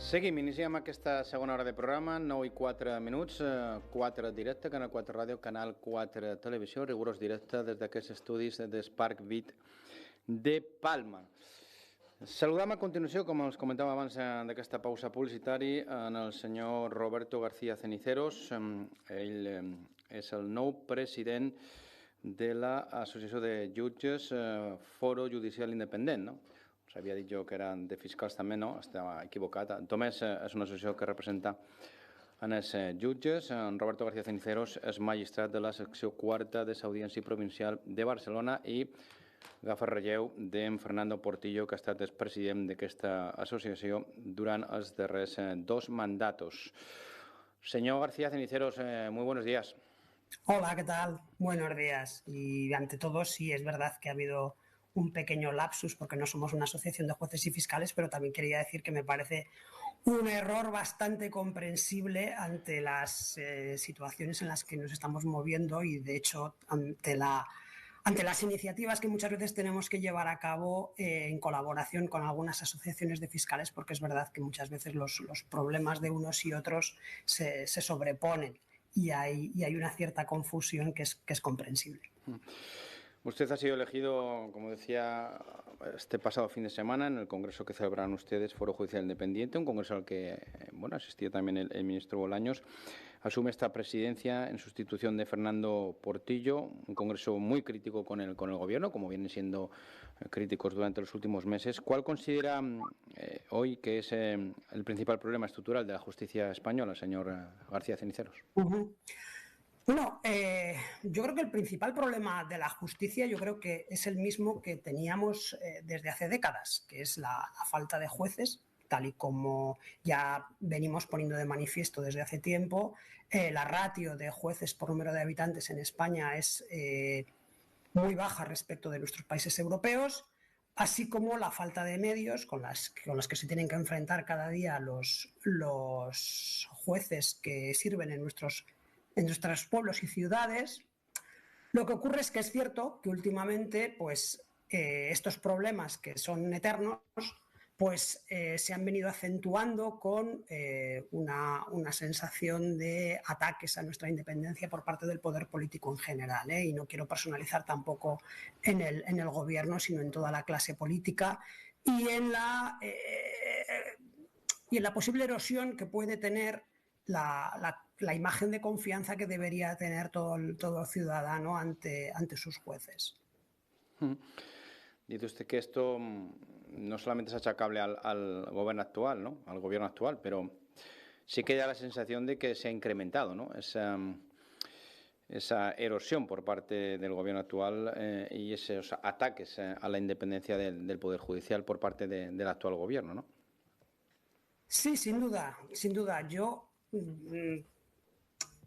Seguim, iniciem aquesta segona hora de programa, 9 i 4 minuts, 4 directe, Canal 4 Ràdio, Canal 4 Televisió, rigorós directe des d'aquests estudis de Spark Beat de Palma. Saludam a continuació, com els comentàvem abans d'aquesta pausa publicitari, en el senyor Roberto García Ceniceros. Ell és el nou president de l'Associació de Jutges Foro Judicial Independent, no? S'havia dit jo que eren de fiscals també, no? Estava equivocat. Només és una associació que representa en els jutges. En Roberto García Ceniceros és magistrat de la secció quarta de l'Audiència Provincial de Barcelona i agafa el relleu d'en Fernando Portillo, que ha estat el president d'aquesta associació durant els darrers 2 mandatos. Señor García Ceniceros, muy buenos días. Hola, ¿qué tal? Buenos días. Y ante todo, sí, es verdad que ha habido un pequeño lapsus porque no somos una asociación de jueces y fiscales, pero también quería decir que me parece un error bastante comprensible ante las situaciones en las que nos estamos moviendo y, de hecho, ante las iniciativas que muchas veces tenemos que llevar a cabo en colaboración con algunas asociaciones de fiscales, porque es verdad que muchas veces los problemas de unos y otros se sobreponen y hay una cierta confusión que es comprensible. Usted ha sido elegido, como decía, este pasado fin de semana en el congreso que celebraron ustedes, Foro Judicial Independiente, un congreso al que asistió también el ministro Bolaños. Asume esta presidencia en sustitución de Fernando Portillo, un congreso muy crítico con el gobierno, como vienen siendo críticos durante los últimos meses. ¿Cuál considera hoy que es el principal problema estructural de la justicia española, señor García Ceniceros? Bueno, yo creo que el principal problema de la justicia yo creo que es el mismo que teníamos desde hace décadas, que es la falta de jueces, tal y como ya venimos poniendo de manifiesto desde hace tiempo. La ratio de jueces por número de habitantes en España es muy baja respecto de nuestros países europeos, así como la falta de medios con los que se tienen que enfrentar cada día los jueces que sirven en nuestros pueblos y ciudades. Lo que ocurre es que es cierto que últimamente pues, estos problemas que son eternos pues, se han venido acentuando con una sensación de ataques a nuestra independencia por parte del poder político en general, y no quiero personalizar tampoco en el gobierno, sino en toda la clase política y en la posible erosión que puede tener la imagen de confianza que debería tener todo ciudadano ante sus jueces. Dice usted que esto no solamente es achacable al gobierno actual, ¿no? Al gobierno actual, pero sí que da la sensación de que se ha incrementado, ¿no? Esa erosión por parte del gobierno actual y esos ataques a la independencia del Poder Judicial por parte del actual gobierno, ¿no? Sí, sin duda, sin duda. Yo,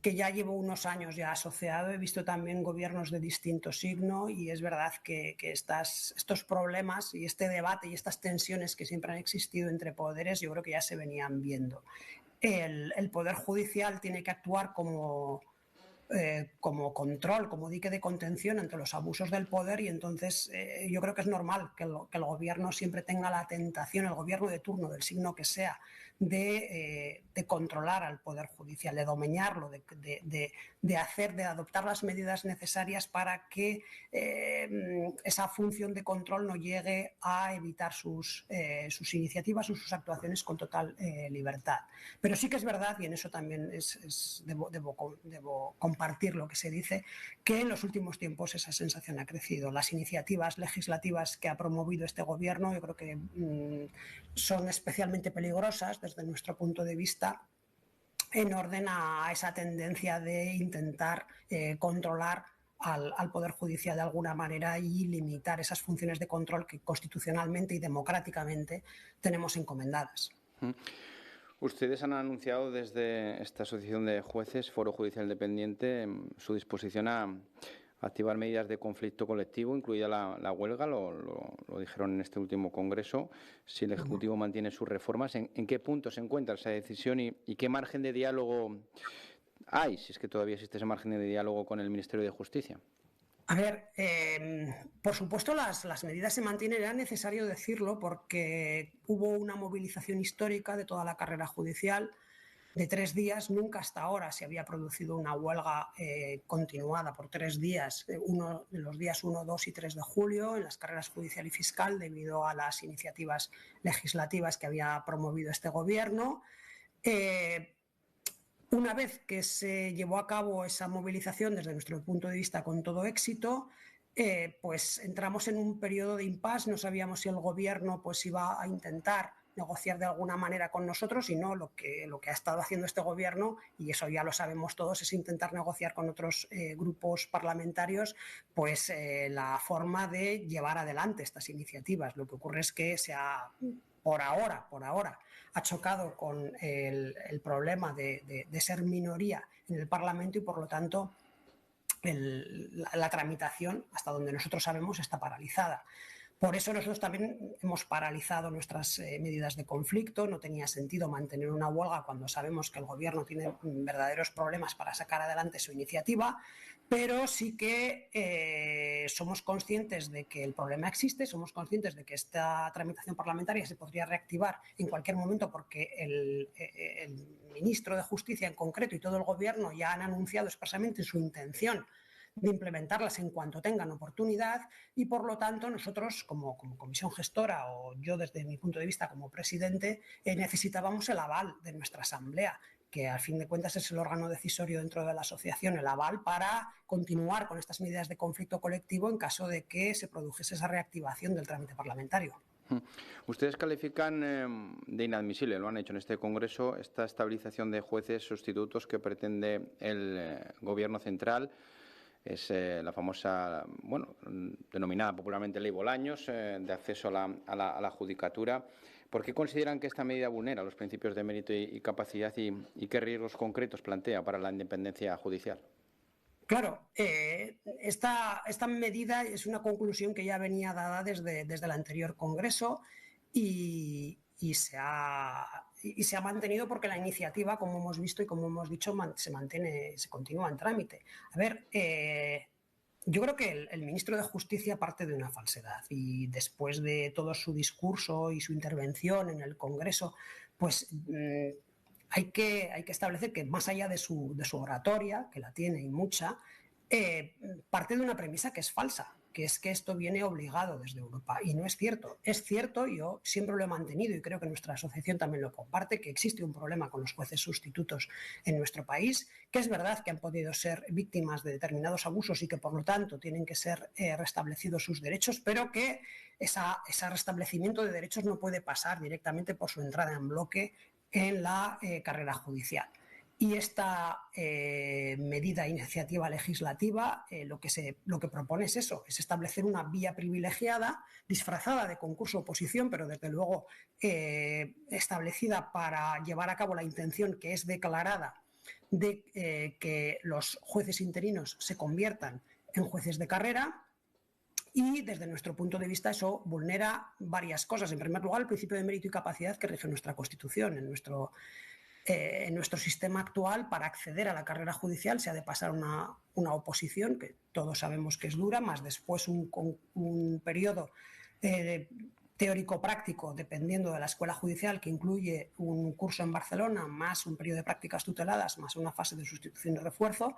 que ya llevo unos años ya asociado, he visto también gobiernos de distinto signo y es verdad que estos problemas y este debate y estas tensiones que siempre han existido entre poderes yo creo que ya se venían viendo. El Poder Judicial tiene que actuar como control, como dique de contención ante los abusos del poder y entonces yo creo que es normal que el gobierno siempre tenga la tentación, el gobierno de turno, del signo que sea, de controlar al Poder Judicial, de domeñarlo, de adoptar las medidas necesarias para que esa función de control no llegue a evitar sus iniciativas o sus actuaciones con total libertad. Pero sí que es verdad, y en eso también debo compartir lo que se dice, que en los últimos tiempos esa sensación ha crecido. Las iniciativas legislativas que ha promovido este gobierno yo creo que son especialmente peligrosas desde nuestro punto de vista en orden a esa tendencia de intentar controlar al Poder Judicial de alguna manera y limitar esas funciones de control que constitucionalmente y democráticamente tenemos encomendadas. Ustedes han anunciado desde esta asociación de jueces, Foro Judicial Independiente, su disposición a activar medidas de conflicto colectivo, incluida la huelga, lo dijeron en este último congreso, si el Ejecutivo mantiene sus reformas. ¿En qué punto se encuentra esa decisión y qué margen de diálogo hay, si es que todavía existe ese margen de diálogo con el Ministerio de Justicia? A ver, por supuesto las medidas se mantienen, era necesario decirlo porque hubo una movilización histórica de toda la carrera judicial de 3 días. Nunca hasta ahora se había producido una huelga continuada por 3 días, uno de los días 1, 2 y 3 de julio, en las carreras judicial y fiscal, debido a las iniciativas legislativas que había promovido este gobierno. Una vez que se llevó a cabo esa movilización desde nuestro punto de vista con todo éxito, pues entramos en un periodo de impasse. No sabíamos si el gobierno pues iba a intentar negociar de alguna manera con nosotros, y no, lo que ha estado haciendo este gobierno, y eso ya lo sabemos todos, es intentar negociar con otros grupos parlamentarios pues la forma de llevar adelante estas iniciativas. Lo que ocurre es que por ahora, ha chocado con el problema de ser minoría en el Parlamento, y por lo tanto la tramitación, hasta donde nosotros sabemos, está paralizada. Por eso nosotros también hemos paralizado nuestras medidas de conflicto. No tenía sentido mantener una huelga cuando sabemos que el gobierno tiene verdaderos problemas para sacar adelante su iniciativa, pero sí que somos conscientes de que el problema existe, somos conscientes de que esta tramitación parlamentaria se podría reactivar en cualquier momento, porque el ministro de Justicia en concreto y todo el gobierno ya han anunciado expresamente su intención de implementarlas en cuanto tengan oportunidad, y por lo tanto nosotros como comisión gestora, o yo desde mi punto de vista como presidente, necesitábamos el aval de nuestra asamblea, que al fin de cuentas es el órgano decisorio dentro de la asociación, el aval para continuar con estas medidas de conflicto colectivo en caso de que se produjese esa reactivación del trámite parlamentario. Ustedes califican de inadmisible, lo han hecho en este Congreso, esta estabilización de jueces sustitutos que pretende el Gobierno central. Es la famosa, denominada popularmente Ley Bolaños, de acceso a la judicatura. ¿Por qué consideran que esta medida vulnera los principios de mérito y capacidad, y qué riesgos concretos plantea para la independencia judicial? Claro, esta medida es una conclusión que ya venía dada desde el anterior Congreso, y se ha mantenido porque la iniciativa, como hemos visto y como hemos dicho, se continúa en trámite. A ver, yo creo que el ministro de Justicia parte de una falsedad, y después de todo su discurso y su intervención en el Congreso, pues hay que establecer que, más allá de su oratoria, que la tiene y mucha, parte de una premisa que es falsa, que es que esto viene obligado desde Europa, y no es cierto. Es cierto, yo siempre lo he mantenido, y creo que nuestra asociación también lo comparte, que existe un problema con los jueces sustitutos en nuestro país, que es verdad que han podido ser víctimas de determinados abusos y que por lo tanto tienen que ser restablecidos sus derechos, pero que ese restablecimiento de derechos no puede pasar directamente por su entrada en bloque en la carrera judicial. Y esta medida, iniciativa legislativa, lo que propone es eso, es establecer una vía privilegiada, disfrazada de concurso oposición, pero desde luego establecida para llevar a cabo la intención que es declarada de que los jueces interinos se conviertan en jueces de carrera. Y desde nuestro punto de vista eso vulnera varias cosas. En primer lugar, el principio de mérito y capacidad que rige nuestra Constitución. En nuestro sistema actual, para acceder a la carrera judicial se ha de pasar una oposición, que todos sabemos que es dura, más después un periodo teórico-práctico, dependiendo de la escuela judicial, que incluye un curso en Barcelona, más un periodo de prácticas tuteladas, más una fase de sustitución y refuerzo.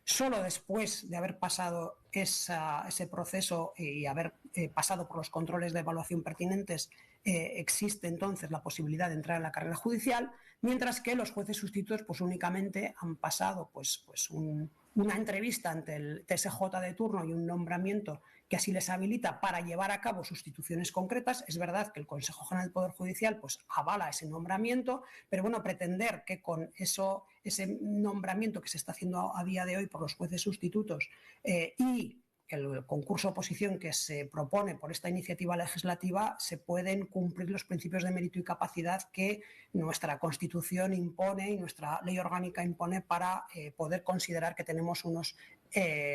Solo después de haber pasado ese proceso y haber pasado por los controles de evaluación pertinentes, existe entonces la posibilidad de entrar en la carrera judicial, mientras que los jueces sustitutos pues únicamente han pasado pues una entrevista ante el TSJ de turno y un nombramiento que así les habilita para llevar a cabo sustituciones concretas. Es verdad que el Consejo General del Poder Judicial pues avala ese nombramiento, pero bueno, pretender que con ese nombramiento que se está haciendo a día de hoy por los jueces sustitutos y el concurso de oposición que se propone por esta iniciativa legislativa, se pueden cumplir los principios de mérito y capacidad que nuestra Constitución impone y nuestra ley orgánica impone para poder considerar que tenemos unos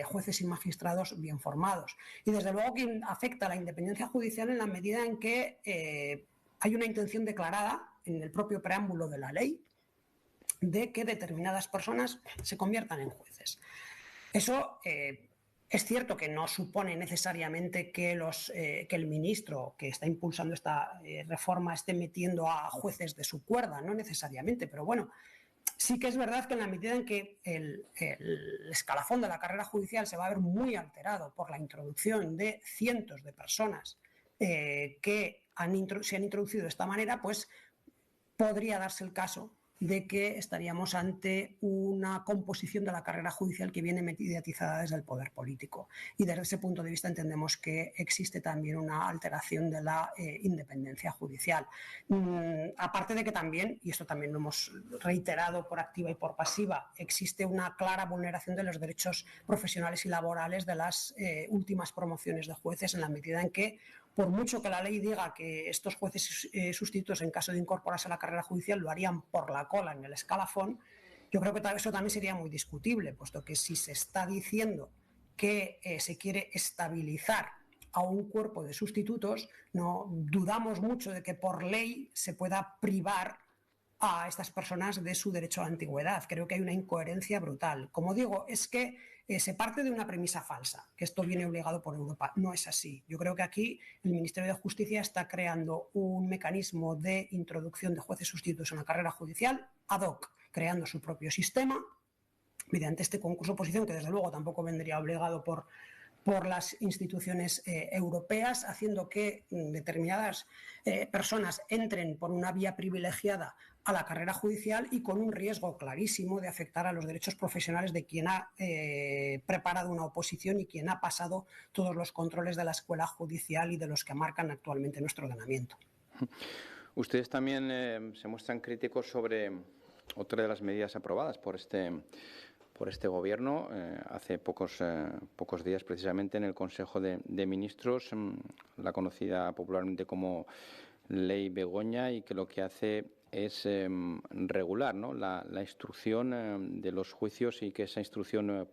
jueces y magistrados bien formados. Y desde luego que afecta a la independencia judicial en la medida en que hay una intención declarada en el propio preámbulo de la ley de que determinadas personas se conviertan en jueces. Eso Es cierto que no supone necesariamente que el ministro que está impulsando esta reforma esté metiendo a jueces de su cuerda, no necesariamente, pero bueno, sí que es verdad que en la medida en que el escalafón de la carrera judicial se va a ver muy alterado por la introducción de cientos de personas que se han introducido de esta manera, pues podría darse el caso de que estaríamos ante una composición de la carrera judicial que viene mediatizada desde el poder político. Y desde ese punto de vista entendemos que existe también una alteración de la independencia judicial. Aparte de que también, y esto también lo hemos reiterado por activa y por pasiva, existe una clara vulneración de los derechos profesionales y laborales de las últimas promociones de jueces, en la medida en que, por mucho que la ley diga que estos jueces sustitutos, en caso de incorporarse a la carrera judicial, lo harían por la cola en el escalafón, yo creo que eso también sería muy discutible, puesto que si se está diciendo que se quiere estabilizar a un cuerpo de sustitutos, no dudamos mucho de que por ley se pueda privar a estas personas de su derecho a la antigüedad. Creo que hay una incoherencia brutal. Como digo, es que se parte de una premisa falsa, que esto viene obligado por Europa. No es así. Yo creo que aquí el Ministerio de Justicia está creando un mecanismo de introducción de jueces sustitutos en la carrera judicial ad hoc, creando su propio sistema mediante este concurso oposición, que desde luego tampoco vendría obligado por las instituciones europeas, haciendo que determinadas personas entren por una vía privilegiada a la carrera judicial y con un riesgo clarísimo de afectar a los derechos profesionales de quien ha preparado una oposición y quien ha pasado todos los controles de la escuela judicial y de los que marcan actualmente nuestro ordenamiento. Ustedes también se muestran críticos sobre otra de las medidas aprobadas por este Gobierno hace pocos días, precisamente en el Consejo de Ministros, la conocida popularmente como Ley Begoña, y que lo que hace es regular, ¿no?, la instrucción de los juicios, y que esa instrucción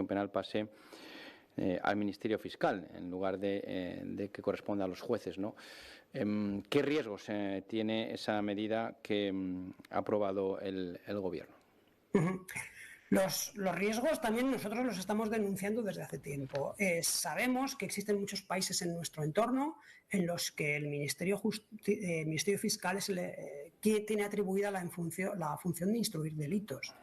penal pase al Ministerio Fiscal en lugar de que corresponda a los jueces, ¿no? ¿Qué riesgos tiene esa medida que ha aprobado el Gobierno? Los riesgos también nosotros los estamos denunciando desde hace tiempo. Sabemos que existen muchos países en nuestro entorno en los que el Ministerio Fiscal que tiene atribuida la función de instruir delitos.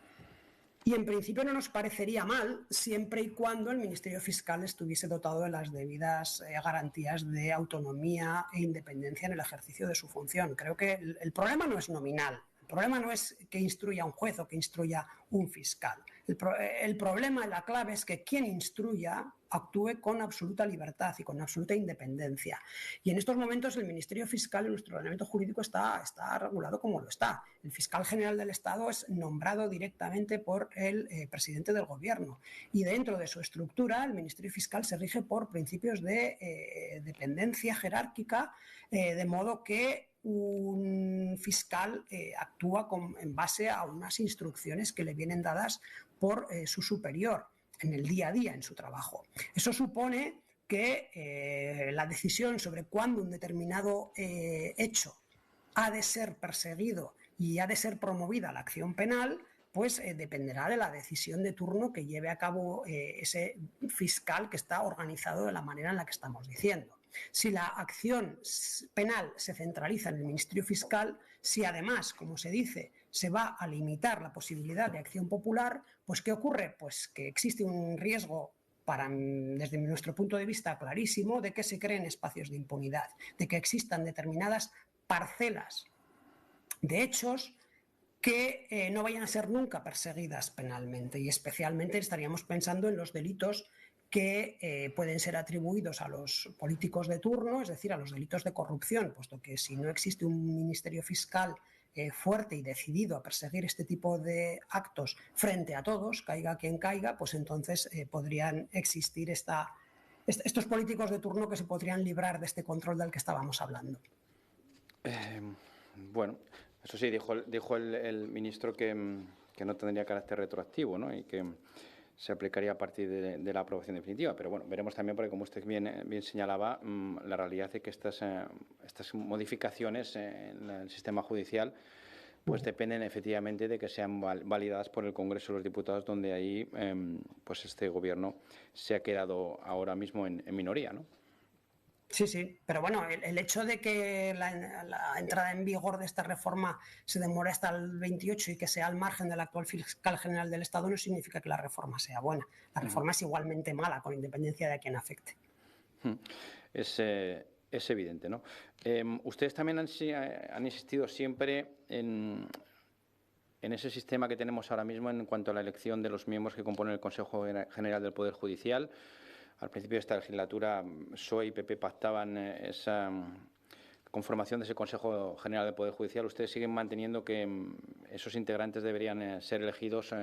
Y en principio no nos parecería mal siempre y cuando el Ministerio Fiscal estuviese dotado de las debidas garantías de autonomía e independencia en el ejercicio de su función. Creo que el problema no es nominal. El problema no es que instruya un juez o que instruya un fiscal. El problema, la clave es que quien instruya actúe con absoluta libertad y con absoluta independencia. Y en estos momentos el Ministerio Fiscal en nuestro ordenamiento jurídico está regulado como lo está. El fiscal general del Estado es nombrado directamente por el presidente del Gobierno. Y dentro de su estructura, el Ministerio Fiscal se rige por principios de dependencia jerárquica, de modo que un fiscal actúa en base a unas instrucciones que le vienen dadas por su superior en el día a día en su trabajo. Eso supone que la decisión sobre cuándo un determinado hecho ha de ser perseguido y ha de ser promovida la acción penal, pues dependerá de la decisión de turno que lleve a cabo ese fiscal que está organizado de la manera en la que estamos diciendo. Si la acción penal se centraliza en el Ministerio Fiscal, si además, como se dice, se va a limitar la posibilidad de acción popular, pues ¿qué ocurre? Pues que existe un riesgo desde nuestro punto de vista clarísimo, de que se creen espacios de impunidad, de que existan determinadas parcelas de hechos que no vayan a ser nunca perseguidas penalmente, y especialmente estaríamos pensando en los delitos que pueden ser atribuidos a los políticos de turno, es decir, a los delitos de corrupción, puesto que si no existe un Ministerio Fiscal fuerte y decidido a perseguir este tipo de actos frente a todos, caiga quien caiga, pues entonces podrían existir estos políticos de turno que se podrían librar de este control del que estábamos hablando. Bueno, eso sí, dijo el ministro que no tendría carácter retroactivo, ¿no?, y que se aplicaría a partir de la aprobación definitiva. Pero bueno, veremos también, porque como usted bien señalaba, la realidad es que estas modificaciones en el sistema judicial pues dependen efectivamente de que sean validadas por el Congreso de los Diputados, donde ahí pues este gobierno se ha quedado ahora mismo en minoría, ¿no? Sí, sí, pero bueno, el hecho de que la entrada en vigor de esta reforma se demore hasta el 28 y que sea al margen del actual fiscal general del Estado no significa que la reforma sea buena. La reforma es igualmente mala, con independencia de a quién afecte. Es evidente, ¿no? Ustedes también han insistido siempre en ese sistema que tenemos ahora mismo en cuanto a la elección de los miembros que componen el Consejo General del Poder Judicial. Al principio de esta legislatura, PSOE y PP pactaban esa conformación de ese Consejo General del Poder Judicial. Ustedes siguen manteniendo que esos integrantes deberían ser elegidos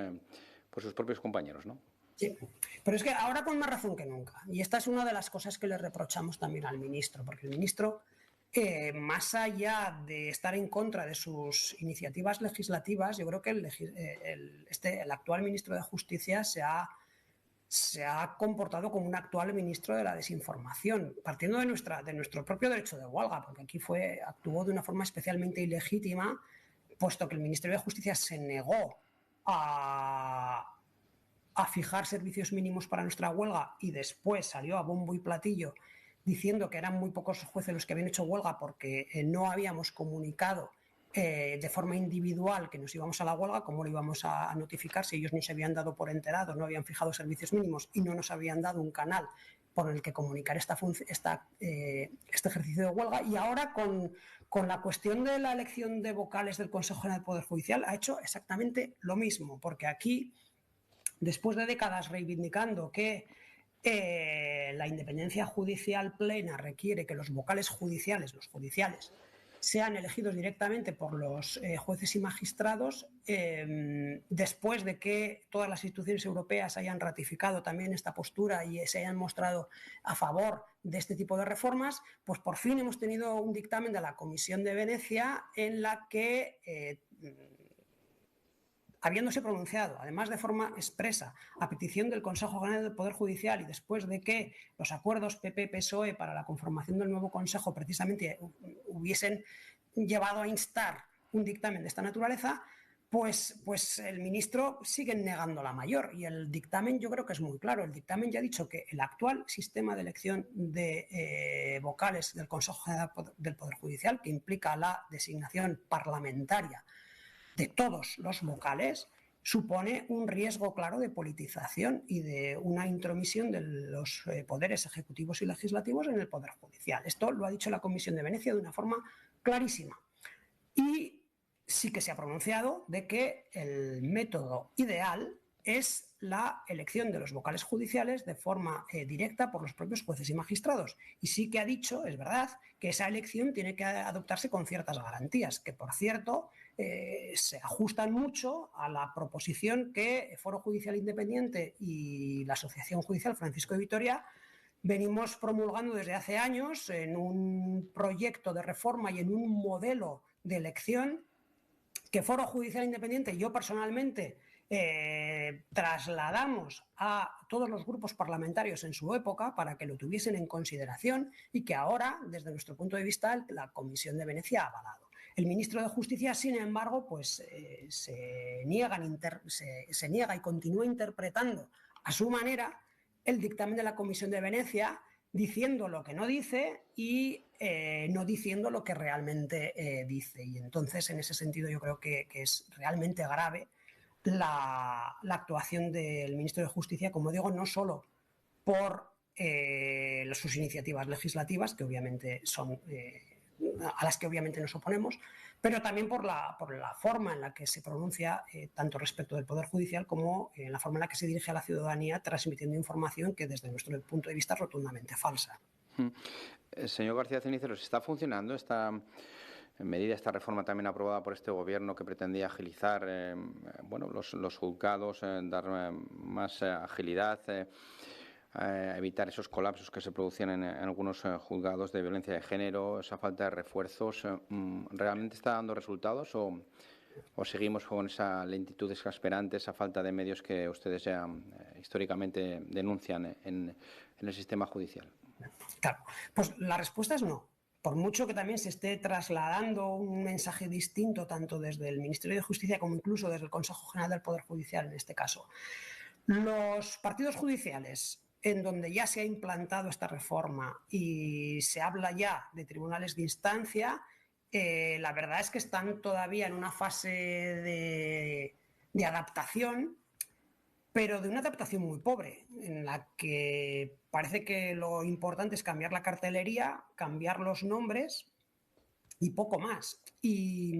por sus propios compañeros, ¿no? Sí, pero es que ahora con más razón que nunca. Y esta es una de las cosas que le reprochamos también al ministro, porque el ministro, más allá de estar en contra de sus iniciativas legislativas, yo creo que el actual ministro de Justicia se ha comportado como un actual ministro de la desinformación, partiendo de nuestro propio derecho de huelga, porque aquí actuó de una forma especialmente ilegítima, puesto que el Ministerio de Justicia se negó a fijar servicios mínimos para nuestra huelga y después salió a bombo y platillo diciendo que eran muy pocos jueces los que habían hecho huelga porque no habíamos comunicado de forma individual que nos íbamos a la huelga. ¿Cómo lo íbamos a notificar si ellos no se habían dado por enterados, no habían fijado servicios mínimos y no nos habían dado un canal por el que comunicar este ejercicio de huelga? Y ahora con la cuestión de la elección de vocales del Consejo General del Poder Judicial ha hecho exactamente lo mismo, porque aquí, después de décadas reivindicando que la independencia judicial plena requiere que los vocales judiciales, los judiciales, sean elegidos directamente por los jueces y magistrados, después de que todas las instituciones europeas hayan ratificado también esta postura y se hayan mostrado a favor de este tipo de reformas, pues por fin hemos tenido un dictamen de la Comisión de Venecia en la que, habiéndose pronunciado, además de forma expresa, a petición del Consejo General del Poder Judicial y después de que los acuerdos PP-PSOE para la conformación del nuevo Consejo precisamente hubiesen llevado a instar un dictamen de esta naturaleza, pues el ministro sigue negando la mayor. Y el dictamen yo creo que es muy claro. El dictamen ya ha dicho que el actual sistema de elección de vocales del Consejo General del Poder Judicial, que implica la designación parlamentaria de todos los vocales, supone un riesgo claro de politización y de una intromisión de los poderes ejecutivos y legislativos en el Poder Judicial. Esto lo ha dicho la Comisión de Venecia de una forma clarísima. Y sí que se ha pronunciado de que el método ideal es la elección de los vocales judiciales de forma directa por los propios jueces y magistrados. Y sí que ha dicho, es verdad, que esa elección tiene que adoptarse con ciertas garantías, que por cierto se ajustan mucho a la proposición que Foro Judicial Independiente y la Asociación Judicial Francisco de Vitoria venimos promulgando desde hace años en un proyecto de reforma y en un modelo de elección que Foro Judicial Independiente y yo personalmente trasladamos a todos los grupos parlamentarios en su época para que lo tuviesen en consideración y que ahora, desde nuestro punto de vista, la Comisión de Venecia ha avalado. El ministro de Justicia, sin embargo, pues se niega y continúa interpretando a su manera el dictamen de la Comisión de Venecia, diciendo lo que no dice y no diciendo lo que realmente dice. Y entonces, en ese sentido, yo creo que es realmente grave la actuación del ministro de Justicia, como digo, no solo por sus iniciativas legislativas, que obviamente son a las que obviamente nos oponemos, pero también por la forma en la que se pronuncia tanto respecto del Poder Judicial como en la forma en la que se dirige a la ciudadanía, transmitiendo información que desde nuestro punto de vista es rotundamente falsa. Señor García Ceniceros, ¿está funcionando esta medida, esta reforma también aprobada por este gobierno que pretendía agilizar los juzgados, dar más agilidad, evitar esos colapsos que se producían en algunos juzgados de violencia de género, esa falta de refuerzos? ¿Realmente está dando resultados o seguimos con esa lentitud exasperante, esa falta de medios que ustedes ya históricamente denuncian en el sistema judicial? Claro, pues la respuesta es no. por mucho que también se esté trasladando un mensaje distinto tanto desde el Ministerio de Justicia como incluso desde el Consejo General del Poder Judicial en este caso, los partidos judiciales en donde ya se ha implantado esta reforma y se habla ya de tribunales de instancia, la verdad es que están todavía en una fase de adaptación, pero de una adaptación muy pobre, en la que parece que lo importante es cambiar la cartelería, cambiar los nombres y poco más. Y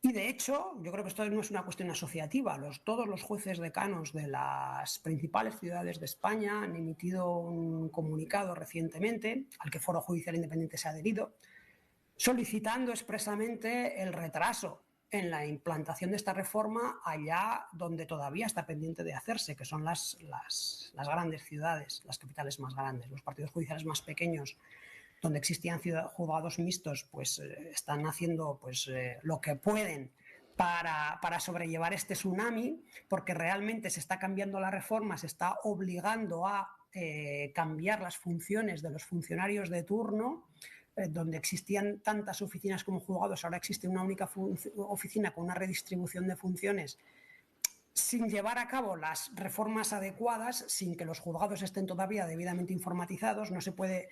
de hecho, yo creo que esto no es una cuestión asociativa. Todos los jueces decanos de las principales ciudades de España han emitido un comunicado recientemente, al que Foro Judicial Independiente se ha adherido, solicitando expresamente el retraso en la implantación de esta reforma allá donde todavía está pendiente de hacerse, que son las grandes ciudades, las capitales más grandes. Los partidos judiciales más pequeños, donde existían juzgados mixtos, pues están haciendo lo que pueden para sobrellevar este tsunami, porque realmente se está cambiando la reforma, se está obligando a cambiar las funciones de los funcionarios de turno, donde existían tantas oficinas como juzgados, ahora existe una única oficina con una redistribución de funciones, sin llevar a cabo las reformas adecuadas, sin que los juzgados estén todavía debidamente informatizados. No se puede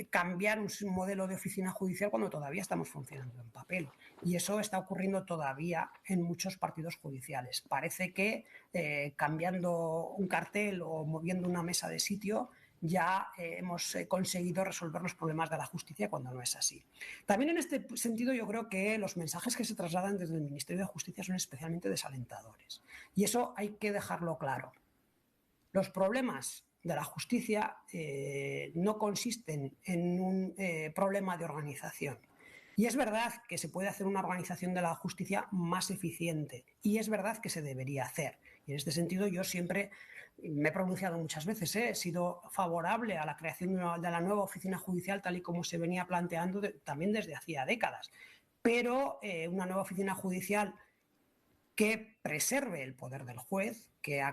cambiar un modelo de oficina judicial cuando todavía estamos funcionando en papel. Y eso está ocurriendo todavía en muchos partidos judiciales. Parece que cambiando un cartel o moviendo una mesa de sitio ya hemos conseguido resolver los problemas de la justicia, cuando no es así. También en este sentido yo creo que los mensajes que se trasladan desde el Ministerio de Justicia son especialmente desalentadores. Y eso hay que dejarlo claro. Los problemas de la justicia no consisten en un problema de organización. Y es verdad que se puede hacer una organización de la justicia más eficiente, y es verdad que se debería hacer. Y en este sentido yo siempre me he pronunciado muchas veces, he sido favorable a la creación de la nueva oficina judicial tal y como se venía planteando también desde hacía décadas. Pero una nueva oficina judicial que preserve el poder del juez, que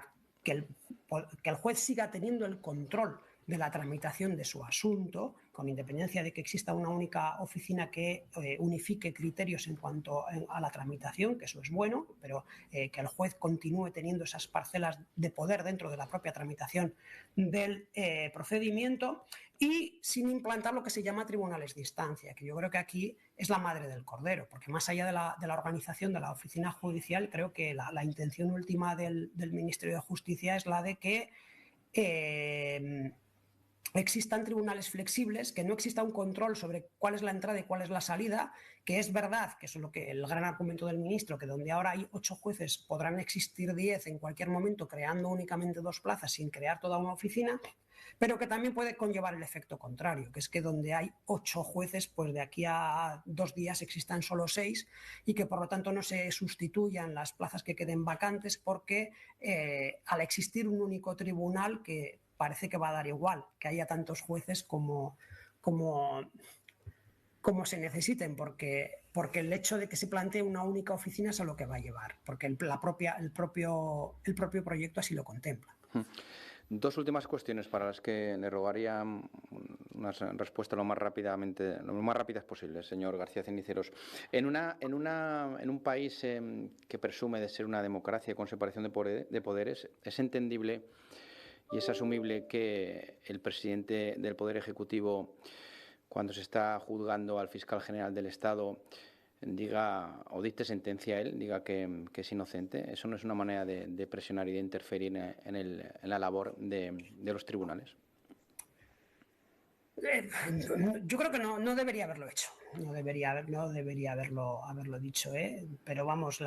el juez siga teniendo el control de la tramitación de su asunto, con independencia de que exista una única oficina que unifique criterios en cuanto a la tramitación, que eso es bueno, pero que el juez continúe teniendo esas parcelas de poder dentro de la propia tramitación del procedimiento, y sin implantar lo que se llama tribunales de instancia, que yo creo que aquí es la madre del cordero, porque más allá de la organización de la oficina judicial, creo que la intención última del Ministerio de Justicia es la de que existan tribunales flexibles, que no exista un control sobre cuál es la entrada y cuál es la salida, que es verdad, que eso es lo que el gran argumento del ministro, que donde ahora hay 8 jueces podrán existir 10 en cualquier momento, creando únicamente 2 plazas sin crear toda una oficina, pero que también puede conllevar el efecto contrario, que es que donde hay 8 jueces, pues de aquí a 2 días existan solo 6, y que por lo tanto no se sustituyan las plazas que queden vacantes, porque al existir un único tribunal, que parece que va a dar igual que haya tantos jueces como se necesiten, porque el hecho de que se plantee una única oficina es a lo que va a llevar, porque el propio proyecto así lo contempla. Dos últimas cuestiones para las que le rogaría una respuesta lo más rápidas posible, señor García Ceniceros. En un país que presume de ser una democracia con separación de poderes, es entendible y es asumible que el presidente del Poder Ejecutivo, cuando se está juzgando al fiscal general del Estado, diga o dicte sentencia a él, diga que es inocente. Eso no es una manera de presionar y de interferir en la labor de los tribunales. Yo creo que no debería haberlo hecho, no debería haberlo dicho, pero vamos,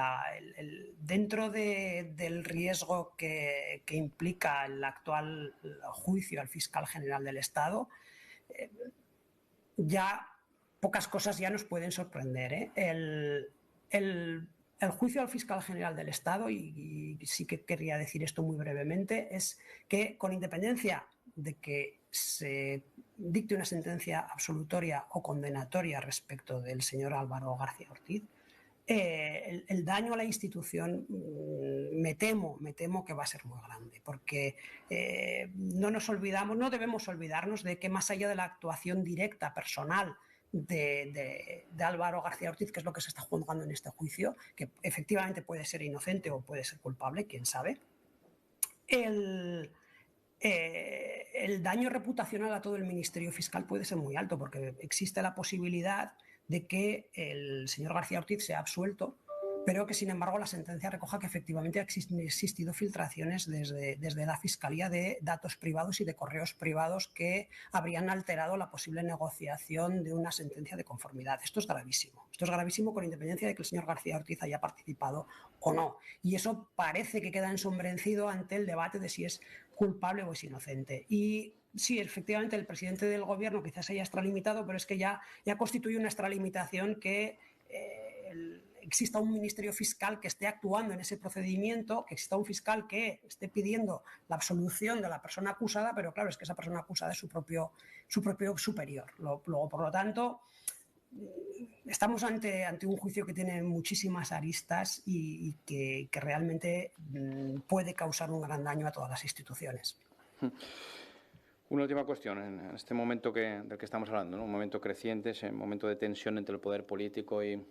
dentro del riesgo que implica el actual juicio al fiscal general del Estado, ya pocas cosas ya nos pueden sorprender. El juicio al fiscal general del Estado, y sí que querría decir esto muy brevemente, es que, con independencia de que se dicte una sentencia absolutoria o condenatoria respecto del señor Álvaro García Ortiz, el daño a la institución me temo que va a ser muy grande, porque no debemos olvidarnos de que más allá de la actuación directa, personal, de Álvaro García Ortiz, que es lo que se está juzgando en este juicio, que efectivamente puede ser inocente o puede ser culpable, quién sabe, el daño reputacional a todo el Ministerio Fiscal puede ser muy alto, porque existe la posibilidad de que el señor García Ortiz sea absuelto, pero que sin embargo la sentencia recoja que efectivamente ha existido filtraciones desde la Fiscalía de datos privados y de correos privados que habrían alterado la posible negociación de una sentencia de conformidad. Esto es gravísimo. Esto es gravísimo con independencia de que el señor García Ortiz haya participado o no. Y eso parece que queda ensombrecido ante el debate de si es culpable o es inocente. Y sí, efectivamente, el presidente del gobierno quizás haya extralimitado, pero es que ya constituye una extralimitación que exista un ministerio fiscal que esté actuando en ese procedimiento, que exista un fiscal que esté pidiendo la absolución de la persona acusada, pero claro, es que esa persona acusada es su propio superior. Luego, por lo tanto, estamos ante un juicio que tiene muchísimas aristas y que realmente puede causar un gran daño a todas las instituciones. Una última cuestión, en este momento del que estamos hablando, ¿no? Un momento creciente, ese momento de tensión entre el poder político y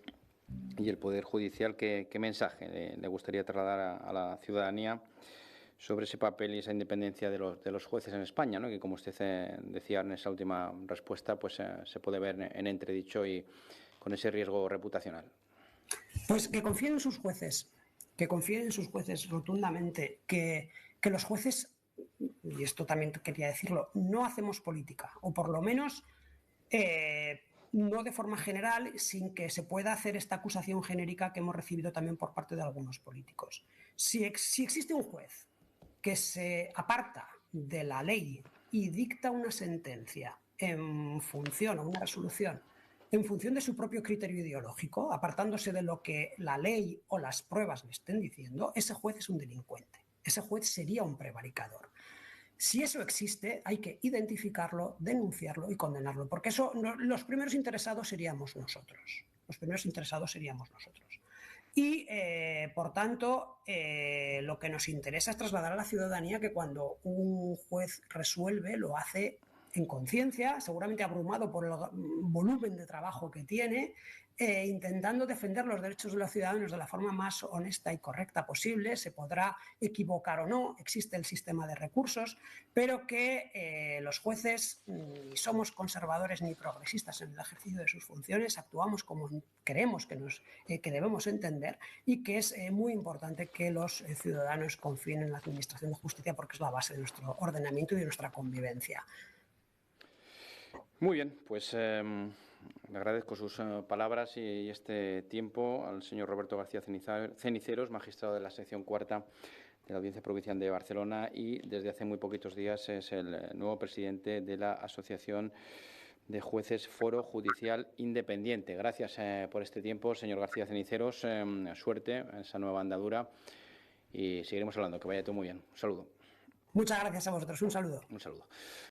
el poder judicial. ¿Qué mensaje le gustaría trasladar a la ciudadanía sobre ese papel y esa independencia de los jueces en España, ¿no? Que, como usted decía en esa última respuesta, pues se puede ver en entredicho y con ese riesgo reputacional? Pues que confíen en sus jueces, rotundamente, que los jueces, y esto también quería decirlo, no hacemos política, o por lo menos no de forma general, sin que se pueda hacer esta acusación genérica que hemos recibido también por parte de algunos políticos. Si existe un juez que se aparta de la ley y dicta una sentencia en función o una resolución en función de su propio criterio ideológico, apartándose de lo que la ley o las pruebas le estén diciendo, ese juez es un delincuente. Ese juez sería un prevaricador. Si eso existe, hay que identificarlo, denunciarlo y condenarlo, porque los primeros interesados seríamos nosotros. Y, por tanto, lo que nos interesa es trasladar a la ciudadanía que cuando un juez resuelve, lo hace en conciencia, seguramente abrumado por el volumen de trabajo que tiene, intentando defender los derechos de los ciudadanos de la forma más honesta y correcta posible. Se podrá equivocar o no, existe el sistema de recursos, pero que los jueces ni somos conservadores ni progresistas en el ejercicio de sus funciones, actuamos como creemos que debemos entender, y que es muy importante que los ciudadanos confíen en la administración de justicia, porque es la base de nuestro ordenamiento y de nuestra convivencia. Muy bien, pues le agradezco sus palabras y este tiempo al señor Roberto García Ceniceros, magistrado de la sección cuarta de la Audiencia Provincial de Barcelona, y desde hace muy poquitos días es el nuevo presidente de la Asociación de Jueces Foro Judicial Independiente. Gracias por este tiempo, señor García Ceniceros. Suerte en esa nueva andadura y seguiremos hablando. Que vaya todo muy bien. Un saludo. Muchas gracias a vosotros. Un saludo. Un saludo.